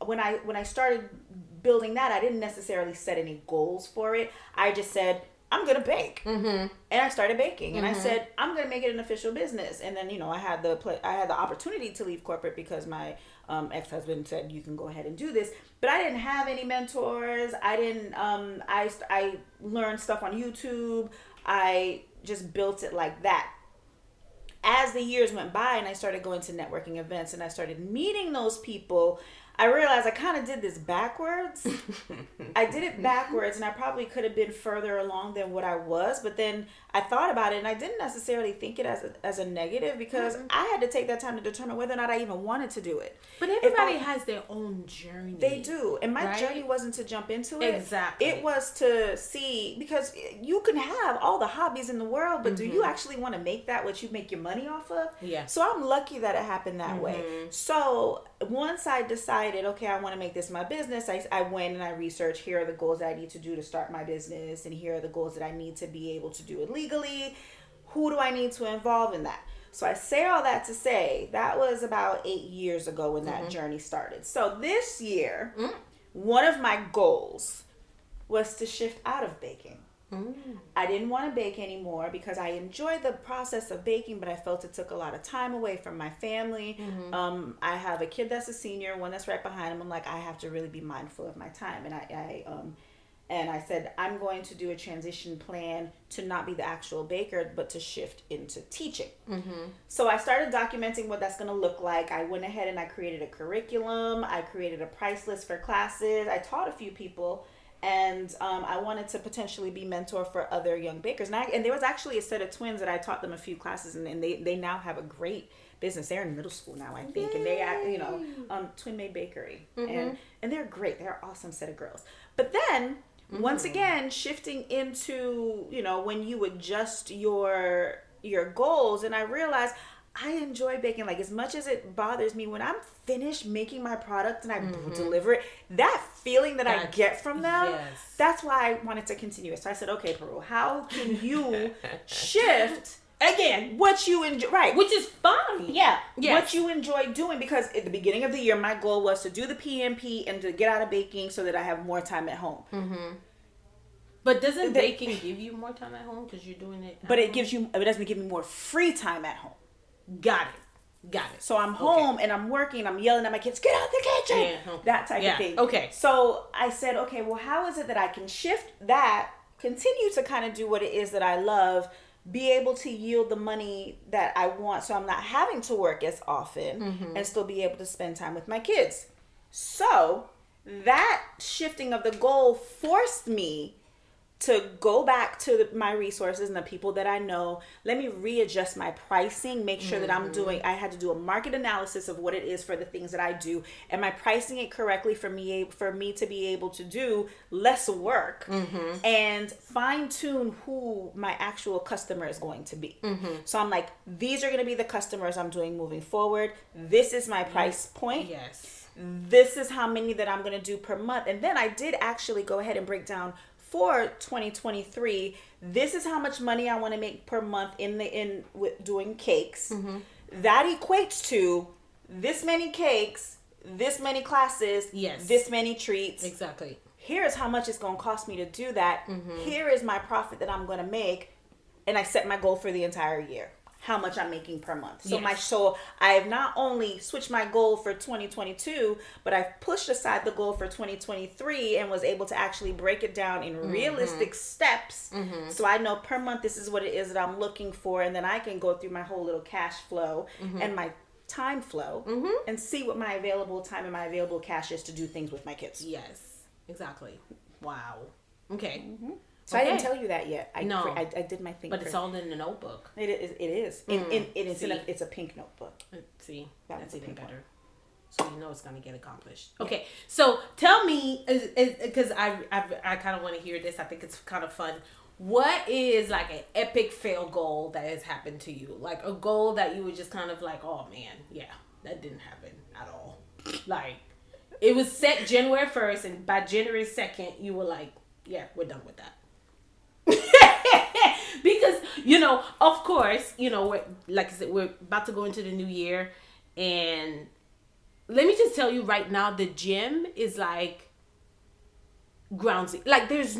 when I started building that, I didn't necessarily set any goals for it. I just said, I'm going to bake. And I started baking, and I said, I'm going to make it an official business. And then, you know, I had the opportunity to leave corporate because my ex-husband said, you can go ahead and do this. But I didn't have any mentors. I didn't, I learned stuff on YouTube. I just built it like that. As the years went by and I started going to networking events and I started meeting those people, I realized I kind of did this backwards. I did it backwards, and I probably could have been further along than what I was. But then I thought about it, and I didn't necessarily think it as a negative, because I had to take that time to determine whether or not I even wanted to do it. But everybody has their own journey. They do. And my journey wasn't to jump into it. Exactly. It was to see, because you can have all the hobbies in the world, but do you actually want to make that what you make your money off of? Yeah. So I'm lucky that it happened that way. So once I decided, okay, I want to make this my business, I went and I researched, here are the goals that I need to do to start my business, and here are the goals that I need to be able to do it legally. Who do I need to involve in that? So I say all that to say that was about 8 years ago when that journey started. So this year, one of my goals was to shift out of baking. I didn't want to bake anymore because I enjoyed the process of baking, but I felt it took a lot of time away from my family. I have a kid that's a senior, one that's right behind him. I'm like, I have to really be mindful of my time. And I said, I'm going to do a transition plan to not be the actual baker, but to shift into teaching. So I started documenting what that's going to look like. I went ahead and I created a curriculum. I created a price list for classes. I taught a few people. And I wanted to potentially be mentor for other young bakers. And there was actually a set of twins that I taught them a few classes, and they now have a great business. They're in middle school now, I think. Yay. And they, you know, Twin Made Bakery. And they're great. They're an awesome set of girls. But then, once again, shifting into, you know, when you adjust your goals, and I realized I enjoy baking. Like, as much as it bothers me, when I'm finished making my product and I deliver it, that feeling that I get from them, that's why I wanted to continue it. So I said, okay, Parul, how can you shift again what you enjoy, right, which is fun, what you enjoy doing? Because at the beginning of the year, my goal was to do the PMP and to get out of baking so that I have more time at home. But doesn't baking give you more time at home because you're doing it? But it doesn't give me more free time at home. Got it. So I'm home and I'm working. I'm yelling at my kids, get out the kitchen. Yeah. That type of thing. Okay. So I said, okay, well, how is it that I can shift that, continue to kind of do what it is that I love, be able to yield the money that I want so I'm not having to work as often and still be able to spend time with my kids. So that shifting of the goal forced me to go back to my resources and the people that I know. Let me readjust my pricing, make sure that I had to do a market analysis of what it is for the things that I do. Am I pricing it correctly for me to be able to do less work and fine tune who my actual customer is going to be. So I'm like, these are going to be the customers I'm doing moving forward. This is my price point. Yes. This is how many that I'm going to do per month. And then I did actually go ahead and break down for 2023, this is how much money I want to make per month with doing cakes. That equates to this many cakes, this many classes, this many treats. Exactly. Here's how much it's going to cost me to do that. Here is my profit that I'm going to make, and I set my goal for the entire year. How much I'm making per month. So I have not only switched my goal for 2022, but I've pushed aside the goal for 2023 and was able to actually break it down in realistic steps. So I know per month this is what it is that I'm looking for, and then I can go through my whole little cash flow and my time flow and see what my available time and my available cash is to do things with my kids. Yes, exactly. Wow. Okay. So I didn't tell you that yet. I did my thing. But it's all in the notebook. It is. It's a pink notebook. See, that's even better. So you know it's going to get accomplished. Okay, so tell me, because I kind of want to hear this. I think it's kind of fun. What is like an epic fail goal that has happened to you? Like a goal that you were just kind of like, oh man, yeah, that didn't happen at all. Like it was set January 1st and by January 2nd, you were like, yeah, we're done with that. Because of course, we're, like I said, we're about to go into the new year, and let me just tell you right now, the gym is like ground zero. Like there's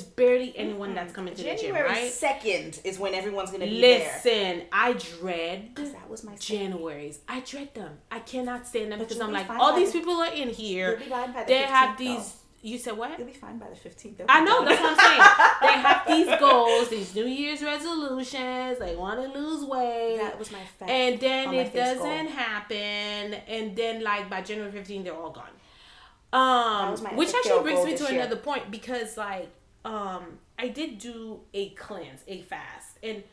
barely anyone that's coming to the gym, right? January 2nd is when everyone's gonna be there. Listen, I dread that was my Januaries. I dread them. I cannot stand them because I'm like, all these people are in here. They have these. You said what? You'll be fine by the 15th. I know, that's what I'm saying. They have these goals, these New Year's resolutions. They want to lose weight. That was my fact. And then it doesn't happen. And then, like, by January 15th, they're all gone. Which actually brings me to another point because, like, I did do a cleanse, a fast. And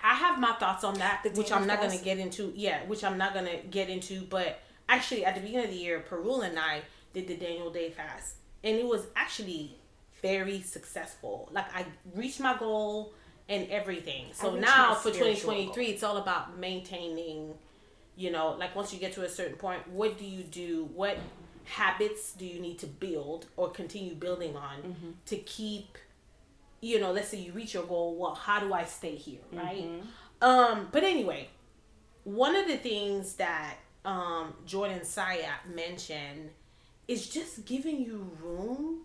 I have my thoughts on that, which I'm not going to get into. Yeah, which I'm not going to get into. But actually, at the beginning of the year, Parul and I did the Daniel Day fast, and it was actually very successful. Like I reached my goal and everything. So now for 2023, it's all about maintaining, like once you get to a certain point, what do you do? What habits do you need to build or continue building on to keep, let's say you reach your goal. Well, how do I stay here? Right. But anyway, one of the things that Jordan Sayat mentioned is just giving you room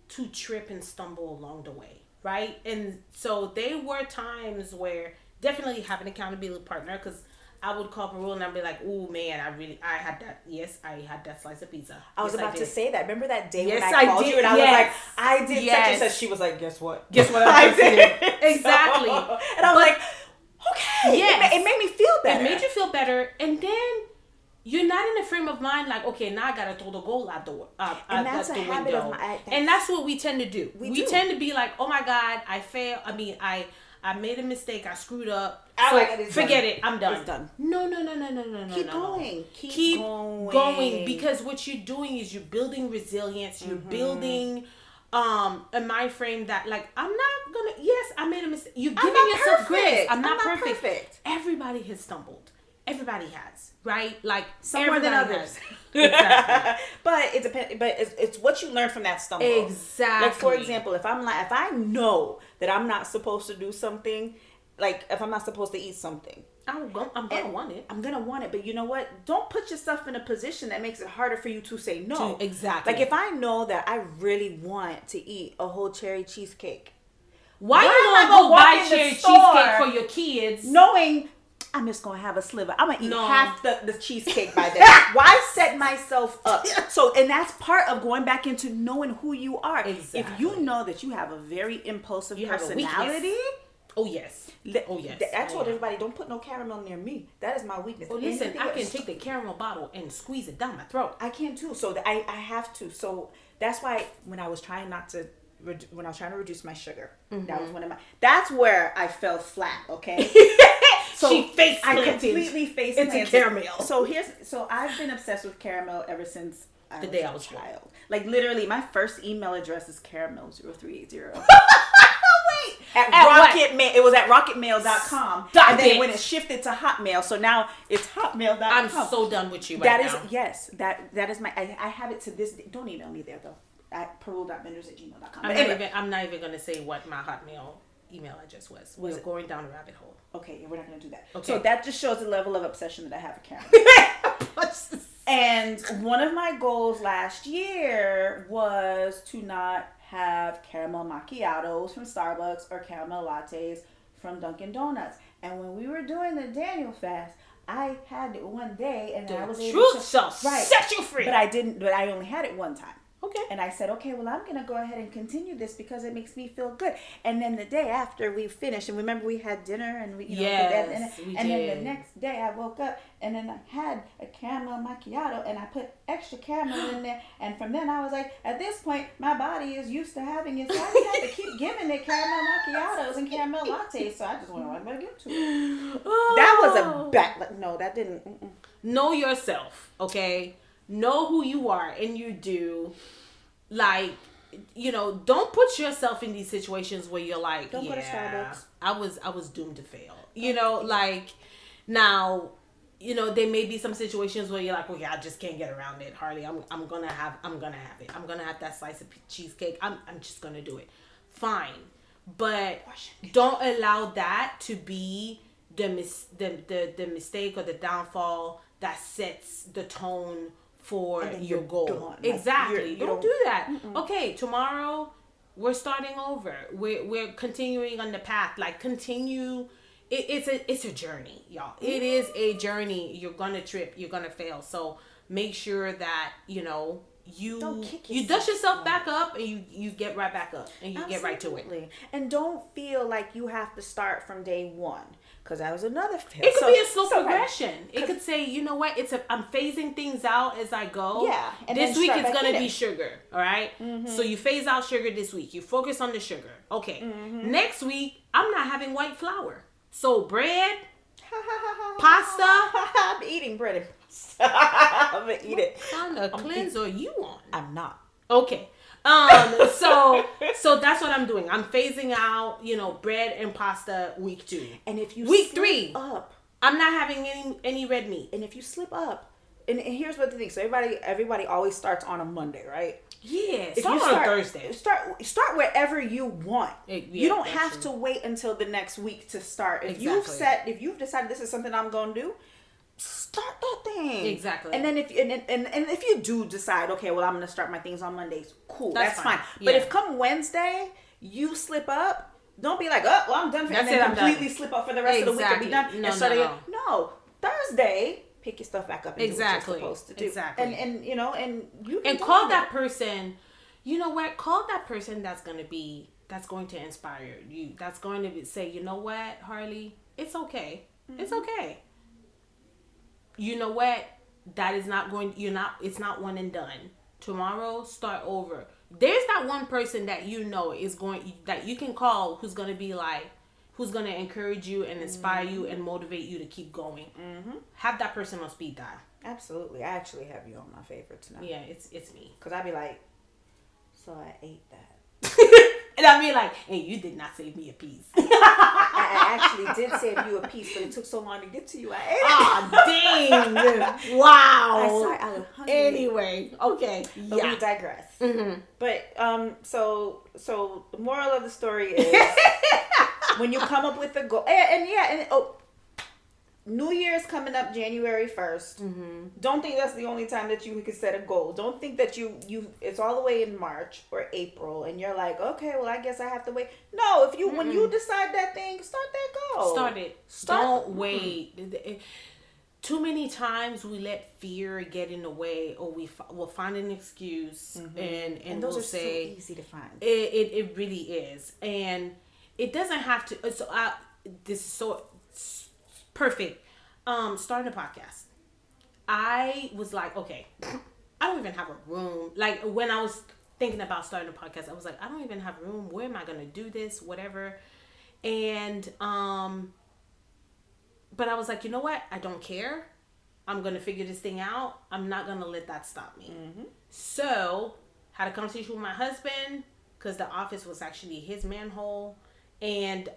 to trip and stumble along the way, right? And so there were times where definitely have an accountability partner, because I would call Parul and I'd be like, "Oh man, I had that. Yes, I had that slice of pizza." I was about to say that. Remember that day when I called you and I was like, "I did such and such." She was like, "Guess what? Guess what I did?" Exactly. And I was like, "Okay." Yeah, it made me feel better. It made you feel better, and then you're not in a frame of mind like, okay, now I gotta throw the goal out the window. And that's what we tend to do. We tend to be like, oh my God, I failed. I mean, I made a mistake. I screwed up. Forget it. I'm done. It's done. No. Keep going. Keep going. Because what you're doing is you're building resilience. You're building a mind frame that like, I'm not gonna. Yes, I made a mistake. You're giving yourself grace. I'm not perfect. Everybody has stumbled. Everybody has, right? Like some more than others. Exactly. But it depends. But it's what you learn from that stumble. Exactly. Like for example, if I know that I'm not supposed to do something, like if I'm not supposed to eat something, I'm gonna want it. I'm gonna want it, but you know what? Don't put yourself in a position that makes it harder for you to say no. Exactly. Like if I know that I really want to eat a whole cherry cheesecake, why you gonna go buy cherry cheesecake for your kids, knowing I'm just gonna have a sliver? I'm gonna eat half the cheesecake by then. Why set myself up? So, and that's part of going back into knowing who you are. Exactly. If you know that you have a very impulsive personality. Oh yes. Oh yes. I told everybody, don't put no caramel near me. That is my weakness. Oh listen, I can take the caramel bottle and squeeze it down my throat. I can too. So I have to. So that's why when I was trying to reduce my sugar, that was one of my. That's where I fell flat. Okay. So I completely face planted caramel. So I've been obsessed with caramel ever since the day I was a child. Like literally, my first email address is caramel0380. At Rocket Mail. It was at rocketmail.com. And then when it shifted to Hotmail, so now it's hotmail.com. I'm so done with you right now. Yes, that is my, I have it to this day. Don't email me there though. At parul.benders@gmail.com. I'm not even going to say what my Hotmail email address was. We're going down a rabbit hole. Okay, we're not going to do that. Okay. So that just shows the level of obsession that I have with caramel. And one of my goals last year was to not have caramel macchiatos from Starbucks or caramel lattes from Dunkin' Donuts. And when we were doing the Daniel fast, I had it one day and I was able to set you free. But I only had it one time. Okay. And I said, okay, well, I'm going to go ahead and continue this because it makes me feel good. And then the day after we finished, and remember we had dinner and then the next day I woke up and then I had a caramel macchiato and I put extra caramel in there. And from then I was like, at this point, my body is used to having it. So I didn't have to keep giving it caramel macchiatos and caramel lattes. So I just went right back into it. Oh. That was a bad, no, that didn't. Know yourself, okay? Know who you are, and you do. Like, don't put yourself in these situations where you're like, don't go to Starbucks. I was doomed to fail. Like now, there may be some situations where you're like, okay, I just can't get around it, Harley. I'm gonna have it. I'm gonna have that slice of cheesecake. I'm just gonna do it. Fine, but don't allow that to be the mistake or the downfall that sets the tone for your goal. Exactly. You don't do that. Okay, tomorrow we're starting over. We're continuing on the path. Like continue. It's a journey, y'all. It is a journey. You're gonna trip. You're gonna fail. So make sure that you dust yourself back up and you get right back up and you get right to it. And don't feel like you have to start from day one. Because that was another fail. It could be a slow progression. It could say, you know what? I'm phasing things out as I go. Yeah. And this week it's going to be sugar. All right? So you phase out sugar this week. You focus on the sugar. Okay. Next week, I'm not having white flour. So bread, pasta. I'm eating bread and pasta. I'm going to eat it. What kind of cleanser are you on? I'm not. Okay. So that's what I'm doing. I'm phasing out, bread and pasta week 2. And if you week 3 up, I'm not having any red meat. And if you slip up, and here's what the thing. So everybody always starts on a Monday, right? Yeah. If you start on Thursday. Start wherever you want. You don't have to wait until the next week to start. If you've decided this is something I'm going to do, start that thing. Exactly. And then if you do decide, okay, well, I'm going to start my things on Mondays, cool, that's fine. But if come Wednesday you slip up, don't be like, oh, well, I'm done for, and then completely slip up for the rest of the week and be done. No. Thursday, pick your stuff back up and do what you're supposed to do. Exactly. And you can call that person. You know what? Call that person that's going to inspire you. That's going to say, you know what, Harley, it's okay. It's okay. You know what? That is not going. It's not one and done. Tomorrow, start over. There's that one person that that you can call who's gonna be like, who's gonna encourage you and inspire you and motivate you to keep going. Have that person on speed dial. Absolutely. I actually have you on my favorites now. Yeah, it's me. Cause I'd be like, so I ate that. And I'd be like, hey, you did not save me a piece. I actually did save you a piece, but it took so long to get to you. I ate it. Oh, dang. Wow. I was hungry. Anyway, okay. But we digress. But, so the moral of the story is when you come up with a goal, New Year's coming up January 1st. Don't think that's the only time that you can set a goal. Don't think that you it's all the way in March or April and you're like, okay, well, I guess I have to wait. No, if you when you decide that thing, start that goal. Start it. Don't wait. Too many times we let fear get in the way, or we'll find an excuse, and those we'll are say, so easy to find. It really is, and it doesn't have to. So this is so perfect. Starting a podcast, I was like, okay, I don't even have a room. Like when I was thinking about starting a podcast, I was like, I don't even have a room. Where am I gonna do this? Whatever, and but I was like, you know what? I don't care. I'm going to figure this thing out. I'm not going to let that stop me. So, had a conversation with my husband because the office was actually his manhole. And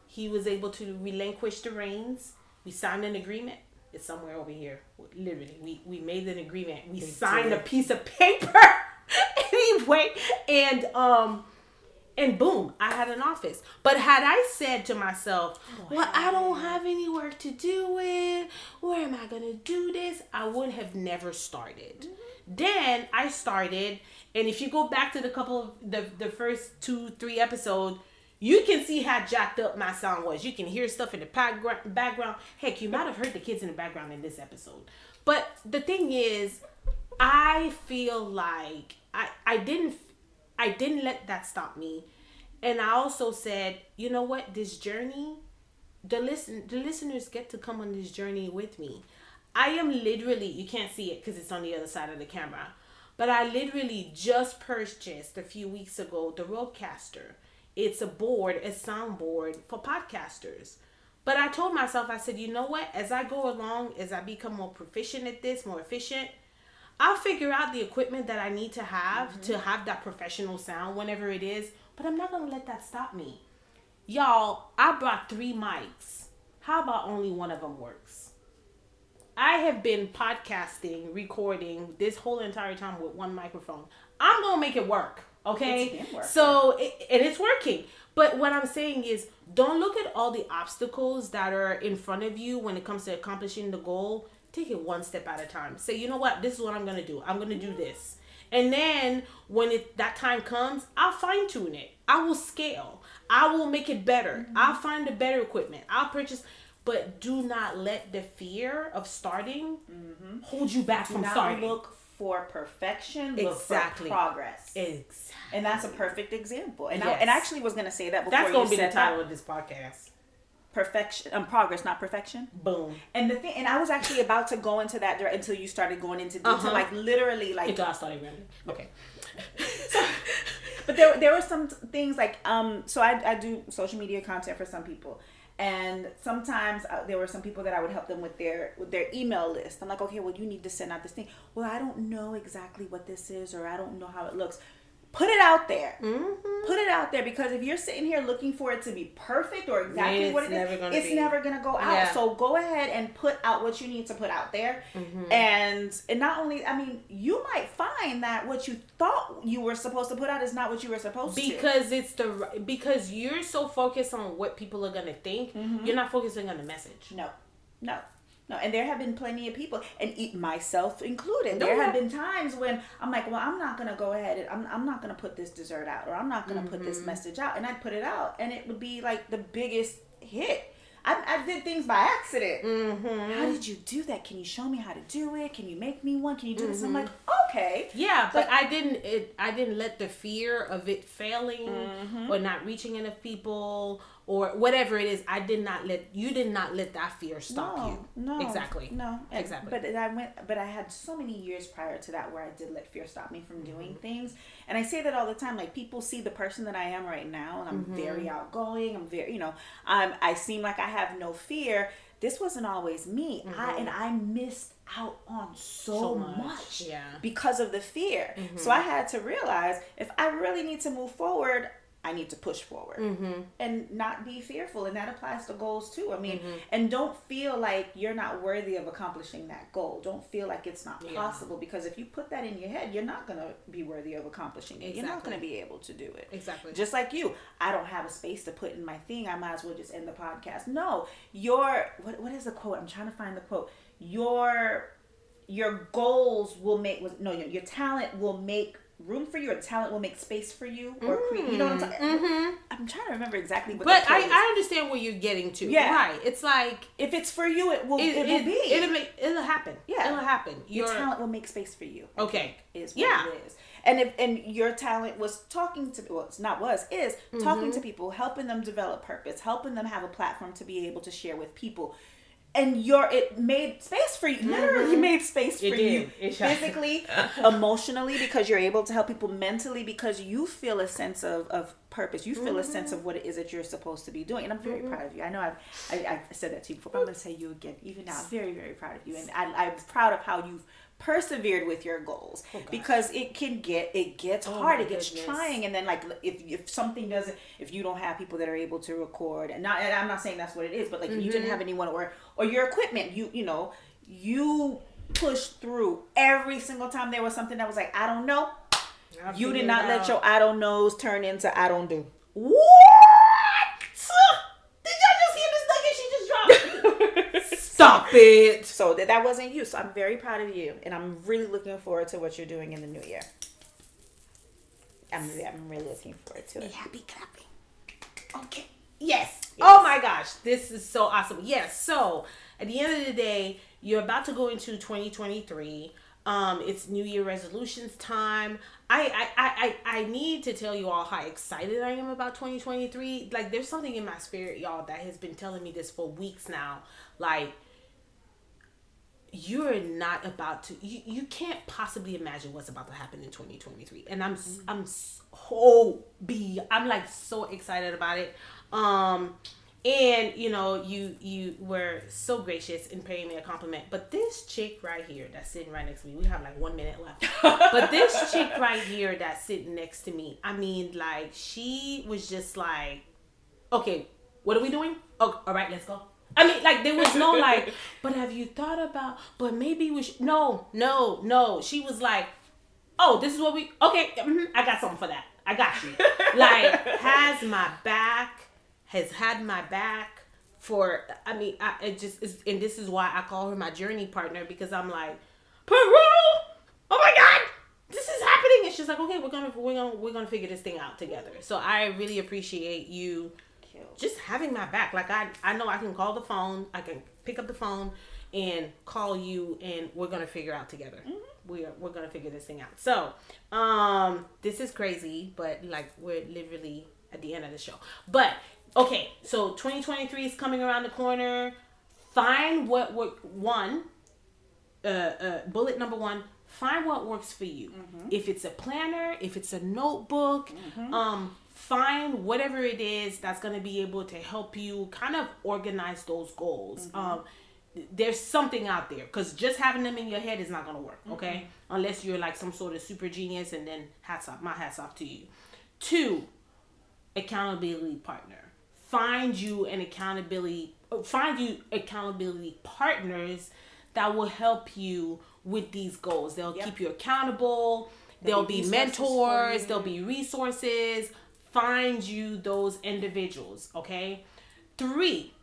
he was able to relinquish the reins. We signed an agreement. It's somewhere over here. Literally, we made an agreement. We signed a piece of paper. Anyway, and boom, I had an office. But had I said to myself, well, I don't have any work to do with, where am I going to do this? I would have never started. Then I started, and if you go back to the first 2-3 episodes, you can see how jacked up my sound was. You can hear stuff in the background. Heck, you might have heard the kids in the background in this episode. But the thing is, I feel like I didn't let that stop me. And I also said, you know what, this journey, the listeners get to come on this journey with me. I am literally, you can't see it because it's on the other side of the camera, but I literally just purchased a few weeks ago the Rodecaster. It's a soundboard for podcasters. But I told myself, I said, you know what, as I go along, as I become more proficient at this, more efficient, I'll figure out the equipment that I need to have that professional sound whenever it is, but I'm not going to let that stop me. Y'all, I brought 3 mics. How about only one of them works? I have been podcasting, recording this whole entire time with one microphone. I'm going to make it work, okay? So, and it's working. But what I'm saying is, don't look at all the obstacles that are in front of you when it comes to accomplishing the goal. Take it one step at a time. Say, you know what? This is what I'm going to do. I'm going to do this. And then when that time comes, I'll fine tune it. I will scale. I will make it better. I'll find the better equipment. I'll purchase. But do not let the fear of starting hold you back from starting. Do not look for perfection. Look for progress. Exactly. And that's a perfect example. And I actually was going to say that before that's going to be the title of this podcast. Perfection, progress, not perfection. Boom. And the thing, and I was actually about to go into that until you started going into detail, like literally, like until I started running. Okay. But there were some things like so I do social media content for some people, and sometimes there were some people that I would help them with their email list. I'm like, okay, well, you need to send out this thing. Well, I don't know exactly what this is, or I don't know how it looks. Put it out there. Put it out there, because if you're sitting here looking for it to be perfect or exactly what it is, it's never going to go out. Yeah. So go ahead and put out what you need to put out there. And not only, I mean, you might find that what you thought you were supposed to put out is not what you were supposed to. Because you're so focused on what people are going to think, you're not focusing on the message. No, and there have been plenty of people, and myself included. There have been times when I'm like, well, I'm not going to go ahead and I'm not going to put this dessert out, or I'm not going to put this message out. And I'd put it out, and it would be like the biggest hit. I did things by accident. How did you do that? Can you show me how to do it? Can you make me one? Can you do this? I'm like, okay. Yeah, but I didn't let the fear of it failing or not reaching enough people or whatever it is. You did not let that fear stop you. No. Exactly. No. Exactly. But I had so many years prior to that where I did let fear stop me from doing things. And I say that all the time. Like, people see the person that I am right now, and I'm very outgoing. I'm very, I seem like I have no fear. This wasn't always me. I missed out on so much because of the fear. So I had to realize, if I really need to move forward, I need to push forward and not be fearful. And that applies to goals too. I mean, and don't feel like you're not worthy of accomplishing that goal. Don't feel like it's not possible, because if you put that in your head, you're not going to be worthy of accomplishing it. You're not going to be able to do it. Exactly. Just like you, I don't have a space to put in my thing. I might as well just end the podcast. No, what is the quote? I'm trying to find the quote. Your goals will make, your talent will make room for you, or talent will make space for you, or create, you know what I'm talking I'm trying to remember exactly what but I understand where you're getting to. Yeah, right. It's like, if it's for you, it'll happen. Yeah, it'll happen. Your talent will make space for you. Okay, is what it is. And your talent was talking to talking to people, helping them develop purpose, helping them have a platform to be able to share with people. And it made space for you. Literally made space for you. Physically, emotionally, because you're able to help people, mentally, because you feel a sense of purpose. You feel a sense of what it is that you're supposed to be doing. And I'm very proud of you. I know I've said that to you before, but I'm going to say you again. Even now, I'm very, very proud of you. And I'm proud of how you've persevered with your goals, because it gets hard, it gets trying, and then like if something doesn't, if you don't have people that are able to record, and I'm not saying that's what it is, but like if you didn't have anyone, or your equipment, you pushed through every single time there was something that was like, I don't know. You did not let your I don't knows turn into I don't do. What? Did y'all just hear this nugget she just dropped? Stop it. So that wasn't you. So I'm very proud of you, and I'm really looking forward to what you're doing in the new year. I'm really looking forward to it. Happy clapping. Okay. Yes. Oh my gosh, this is so awesome. Yes. So at the end of the day, you're about to go into 2023. It's New Year resolutions time. I need to tell you all how excited I am about 2023. Like, there's something in my spirit, y'all, that has been telling me this for weeks now. Like, you're not about to, you can't possibly imagine what's about to happen in 2023. And I'm like so excited about it. And you were so gracious in paying me a compliment. But this chick right here that's sitting right next to me, we have like 1 minute left. But this chick right here that's sitting next to me, I mean, like, she was just like, okay, what are we doing? Oh, all right, let's go. I mean, like, there was no like, but have you thought about, but maybe we should, no. She was like, oh, this is what okay, I got something for that. I got you. Like, has had my back for, I mean, it just is, and this is why I call her my journey partner, because I'm like, Parul, oh my God, this is happening. And she's like, okay, we're gonna figure this thing out together. So I really appreciate you just having my back. Like, I know I can call the phone, I can pick up the phone and call you, and we're gonna figure out together. We're gonna figure this thing out. So this is crazy, but like, we're literally at the end of the show. But okay, so 2023 is coming around the corner. Find what bullet number 1, find what works for you. If it's a planner, if it's a notebook, find whatever it is that's going to be able to help you kind of organize those goals. There's something out there, because just having them in your head is not going to work, okay? Unless you're like some sort of super genius, and then my hat's off to you. 2, accountability partner. Find you accountability partners that will help you with these goals. They'll keep you accountable. There'll be mentors. There'll be resources. Find you those individuals, okay? 3,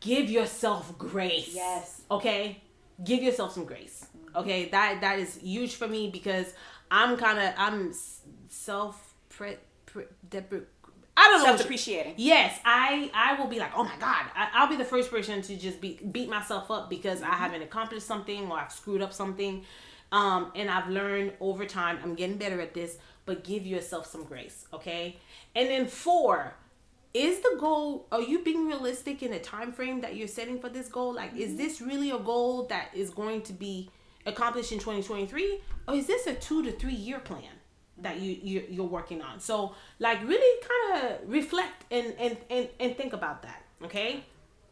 give yourself grace. Yes. Okay? Give yourself some grace. Okay? That is huge for me, because I'm I don't know. Self-depreciating. Yes, I will be like, oh my God. I'll be the first person to just beat myself up because I haven't accomplished something, or I've screwed up something. And I've learned over time, I'm getting better at this, but give yourself some grace, okay? And then 4, is the goal, are you being realistic in the time frame that you're setting for this goal? Like, is this really a goal that is going to be accomplished in 2023? Or is this a 2 to 3 year plan that you're working on? So, like, really kind of reflect and think about that, okay?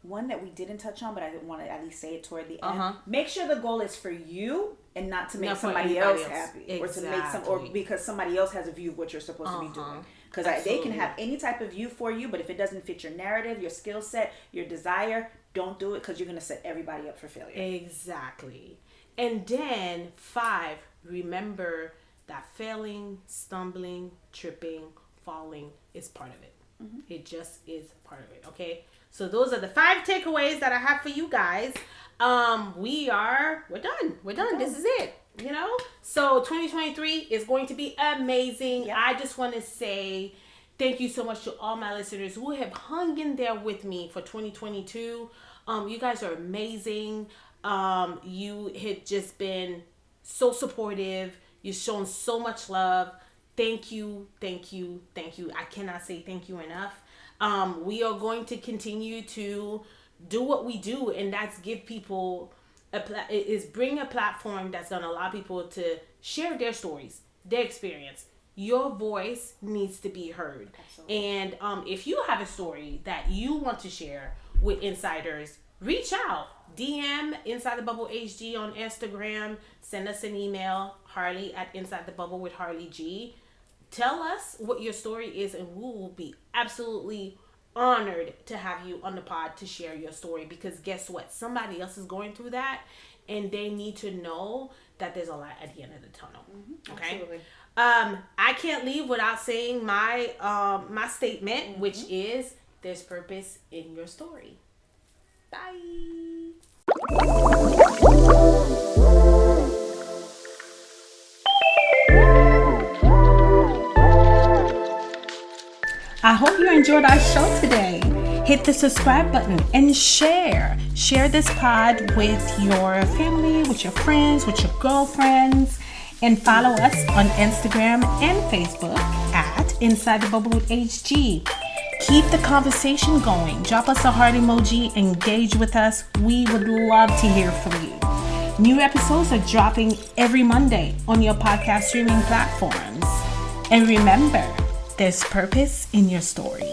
One that we didn't touch on, but I want to at least say it toward the end. Make sure the goal is for you and not to make somebody else happy, exactly. or to make or because somebody else has a view of what you're supposed to be doing. Because they can have any type of view for you, but if it doesn't fit your narrative, your skill set, your desire, don't do it, because you're going to set everybody up for failure. Exactly. And then 5, remember that failing, stumbling, tripping, falling is part of it. Mm-hmm. It just is part of it. Okay. So those are the 5 takeaways that I have for you guys. We're done. This is it. So 2023 is going to be amazing. Yep. I just want to say thank you so much to all my listeners who have hung in there with me for 2022. You guys are amazing. You have just been so supportive. You've shown so much love. Thank you. I cannot say thank you enough. We are going to continue to do what we do, and that's give people bring a platform that's going to allow people to share their stories, their experience. Your voice needs to be heard. Absolutely. And if you have a story that you want to share with insiders, reach out. DM Inside the Bubble HG on Instagram. Send us an email, Harli at Inside the Bubble with Harli G. Tell us what your story is, and we will be absolutely honored to have you on the pod to share your story, because guess what? Somebody else is going through that, and they need to know that there's a light at the end of the tunnel. Mm-hmm. Okay. Absolutely. I can't leave without saying my my statement, mm-hmm. which is there's purpose in your story. Bye. I hope you enjoyed our show today. Hit the subscribe button and share. Share this pod with your family, with your friends, with your girlfriends, and follow us on Instagram and Facebook at Inside the Bubble with HG. Keep the conversation going. Drop us a heart emoji. Engage with us. We would love to hear from you. New episodes are dropping every Monday on your podcast streaming platforms. And remember, there's purpose in your story.